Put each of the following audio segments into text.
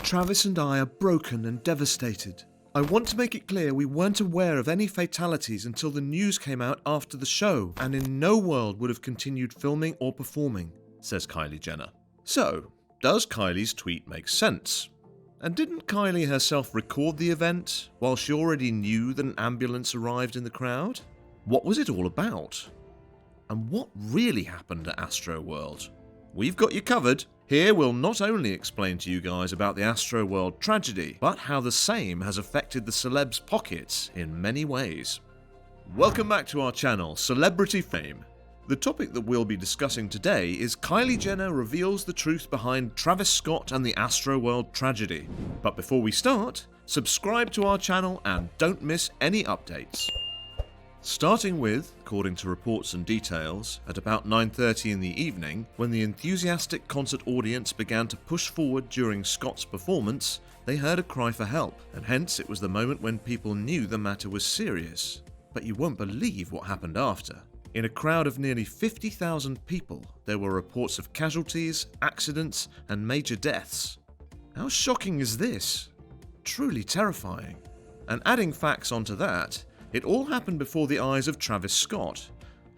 Travis and I are broken and devastated. I want to make it clear we weren't aware of any fatalities until the news came out after the show, and in no world would have continued filming or performing, says Kylie Jenner. So, does Kylie's tweet make sense? And didn't Kylie herself record the event while she already knew that an ambulance arrived in the crowd? What was it all about? And what really happened at Astroworld? We've got you covered. Here we'll not only explain to you guys about the Astroworld tragedy, but how the same has affected the celebs' pockets in many ways. Welcome back to our channel, Celebrity Fame. The topic that we'll be discussing today is Kylie Jenner reveals the truth behind Travis Scott and the Astroworld tragedy. But before we start, subscribe to our channel and don't miss any updates. Starting with, according to reports and details, at about 9:30 in the evening, when the enthusiastic concert audience began to push forward during Scott's performance, they heard a cry for help, and hence it was the moment when people knew the matter was serious. But you won't believe what happened after. In a crowd of nearly 50,000 people, there were reports of casualties, accidents, and major deaths. How shocking is this? Truly terrifying. And adding facts onto that, it all happened before the eyes of Travis Scott,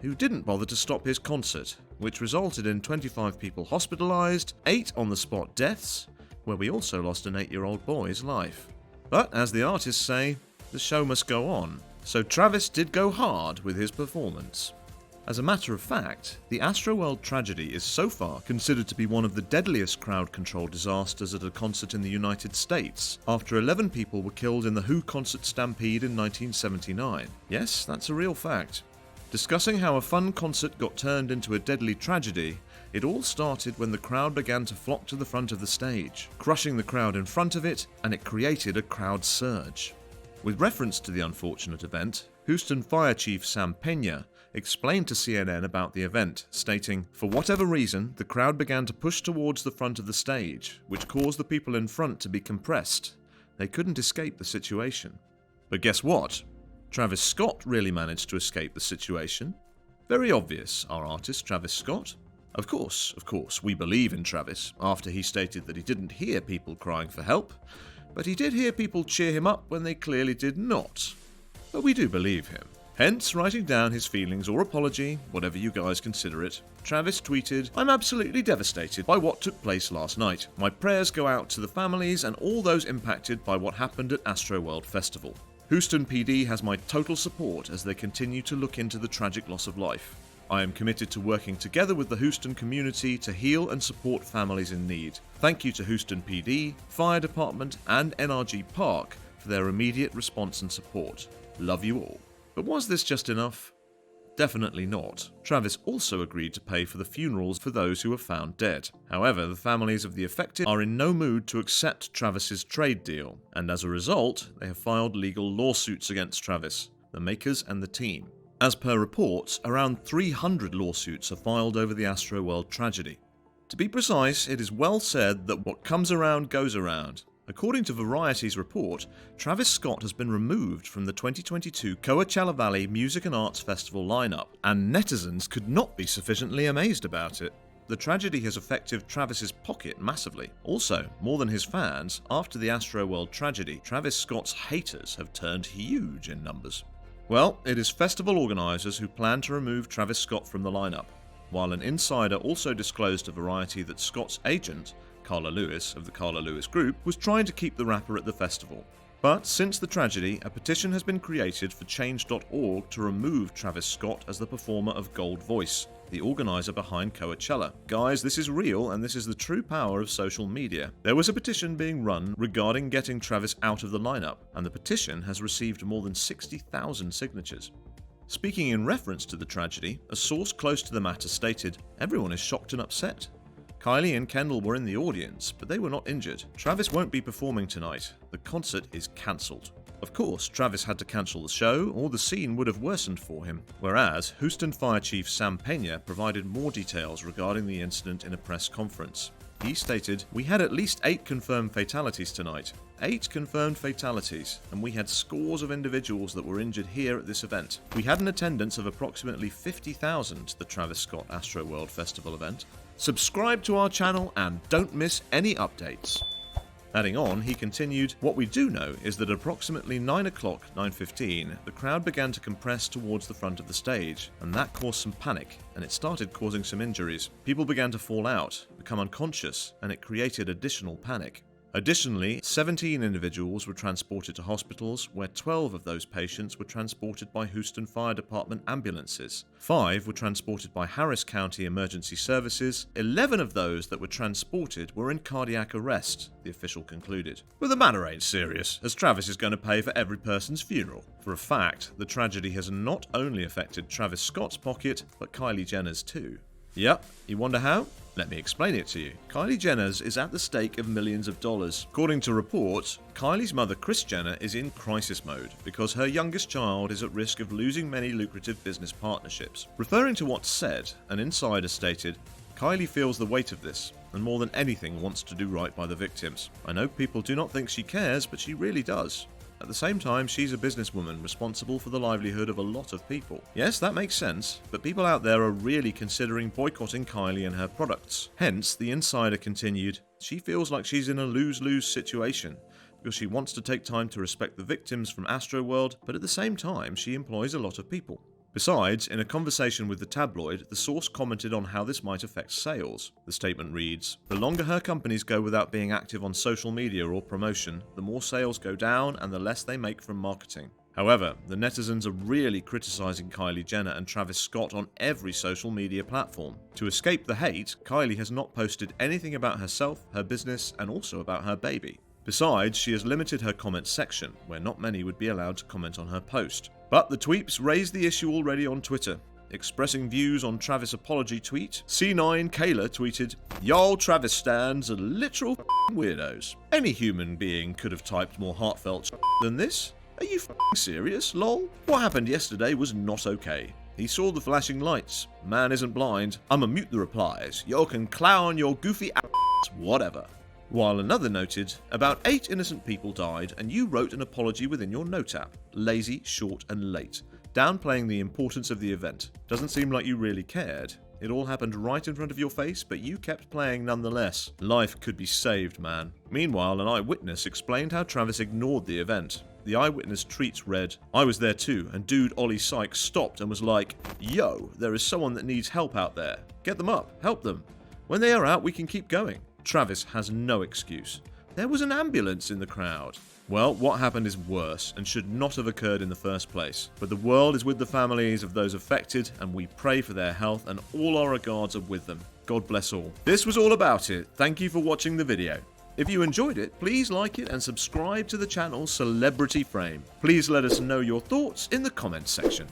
who didn't bother to stop his concert, which resulted in 25 people hospitalized, 8 on-the-spot deaths, where we also lost an 8-year-old boy's life. But as the artists say, the show must go on, so Travis did go hard with his performance. As a matter of fact, the Astroworld tragedy is so far considered to be one of the deadliest crowd control disasters at a concert in the United States, after 11 people were killed in the Who concert stampede in 1979. Yes, that's a real fact. Discussing how a fun concert got turned into a deadly tragedy, it all started when the crowd began to flock to the front of the stage, crushing the crowd in front of it, and it created a crowd surge. With reference to the unfortunate event, Houston Fire Chief Sam Pena explained to CNN about the event, stating, "For whatever reason, the crowd began to push towards the front of the stage, which caused the people in front to be compressed. They couldn't escape the situation." But guess what? Travis Scott really managed to escape the situation. Very obvious, our artist Travis Scott. Of course, we believe in Travis, after he stated that he didn't hear people crying for help, but he did hear people cheer him up when they clearly did not. But we do believe him. Hence, writing down his feelings or apology, whatever you guys consider it, Travis tweeted, "I'm absolutely devastated by what took place last night. My prayers go out to the families and all those impacted by what happened at Astroworld Festival. Houston PD has my total support as they continue to look into the tragic loss of life. I am committed to working together with the Houston community to heal and support families in need. Thank you to Houston PD, Fire Department, and NRG Park for their immediate response and support. Love you all." But was this just enough? Definitely not. Travis also agreed to pay for the funerals for those who were found dead. However, the families of the affected are in no mood to accept Travis's trade deal, and as a result, they have filed legal lawsuits against Travis, the makers and the team. As per reports, around 300 lawsuits are filed over the Astroworld tragedy. To be precise, it is well said that what comes around goes around. According to Variety's report, Travis Scott has been removed from the 2022 Coachella Valley Music and Arts Festival lineup, and netizens could not be sufficiently amazed about it. The tragedy has affected Travis's pocket massively. Also, more than his fans, after the Astroworld tragedy, Travis Scott's haters have turned huge in numbers. Well, it is festival organisers who plan to remove Travis Scott from the lineup, while an insider also disclosed to Variety that Scott's agent, Carla Lewis of the Carla Lewis Group, was trying to keep the rapper at the festival. But since the tragedy, a petition has been created for Change.org to remove Travis Scott as the performer of Gold Voice, the organiser behind Coachella. Guys, this is real and this is the true power of social media. There was a petition being run regarding getting Travis out of the lineup, and the petition has received more than 60,000 signatures. Speaking in reference to the tragedy, a source close to the matter stated, "Everyone is shocked and upset. Kylie and Kendall were in the audience, but they were not injured. Travis won't be performing tonight. The concert is cancelled." Of course, Travis had to cancel the show, or the scene would have worsened for him. Whereas, Houston Fire Chief Sam Pena provided more details regarding the incident in a press conference. He stated, "We had at least 8 confirmed fatalities tonight. 8 confirmed fatalities, and we had scores of individuals that were injured here at this event. We had an attendance of approximately 50,000 at the Travis Scott Astroworld Festival event. Subscribe to our channel and don't miss any updates." Adding on, he continued, "What we do know is that at approximately 9 o'clock, 9:15, the crowd began to compress towards the front of the stage, and that caused some panic, and it started causing some injuries. People began to fall out, become unconscious, and it created additional panic." Additionally, 17 individuals were transported to hospitals, where 12 of those patients were transported by Houston Fire Department ambulances. 5 were transported by Harris County Emergency Services. 11 of those that were transported were in cardiac arrest, the official concluded. But the matter ain't serious, as Travis is going to pay for every person's funeral. For a fact, the tragedy has not only affected Travis Scott's pocket, but Kylie Jenner's too. Yep, you wonder how? Let me explain it to you. Kylie Jenner's is at the stake of millions of dollars. According to reports, Kylie's mother Kris Jenner is in crisis mode because her youngest child is at risk of losing many lucrative business partnerships. Referring to what's said, an insider stated, "Kylie feels the weight of this, and more than anything wants to do right by the victims. I know people do not think she cares, but she really does. At the same time, she's a businesswoman responsible for the livelihood of a lot of people." Yes, that makes sense, but people out there are really considering boycotting Kylie and her products. Hence, the insider continued, "She feels like she's in a lose-lose situation, because she wants to take time to respect the victims from Astroworld, but at the same time, she employs a lot of people." Besides, in a conversation with the tabloid, the source commented on how this might affect sales. The statement reads, "The longer her companies go without being active on social media or promotion, the more sales go down and the less they make from marketing." However, the netizens are really criticizing Kylie Jenner and Travis Scott on every social media platform. To escape the hate, Kylie has not posted anything about herself, her business, and also about her baby. Besides, she has limited her comment section, where not many would be allowed to comment on her post. But the tweeps raised the issue already on Twitter. Expressing views on Travis' apology tweet, C9 Kayla tweeted, "Y'all Travis stans are literal weirdos. Any human being could have typed more heartfelt than this. Are you serious, lol? What happened yesterday was not okay. He saw the flashing lights. Man isn't blind. I'ma mute the replies. Y'all can clown your goofy ass, whatever." While another noted, "About 8 innocent people died and you wrote an apology within your note app. Lazy, short and late. Downplaying the importance of the event. Doesn't seem like you really cared. It all happened right in front of your face, but you kept playing nonetheless. Life could be saved, man." Meanwhile, an eyewitness explained how Travis ignored the event. The eyewitness tweet read, "I was there too, and dude Ollie Sykes stopped and was like, 'Yo, there is someone that needs help out there. Get them up, help them. When they are out, we can keep going.' Travis has no excuse. There was an ambulance in the crowd." Well, what happened is worse and should not have occurred in the first place. But the world is with the families of those affected, and we pray for their health, and all our regards are with them. God bless all. This was all about it. Thank you for watching the video. If you enjoyed it, please like it and subscribe to the channel Celebrity Frame. Please let us know your thoughts in the comments section.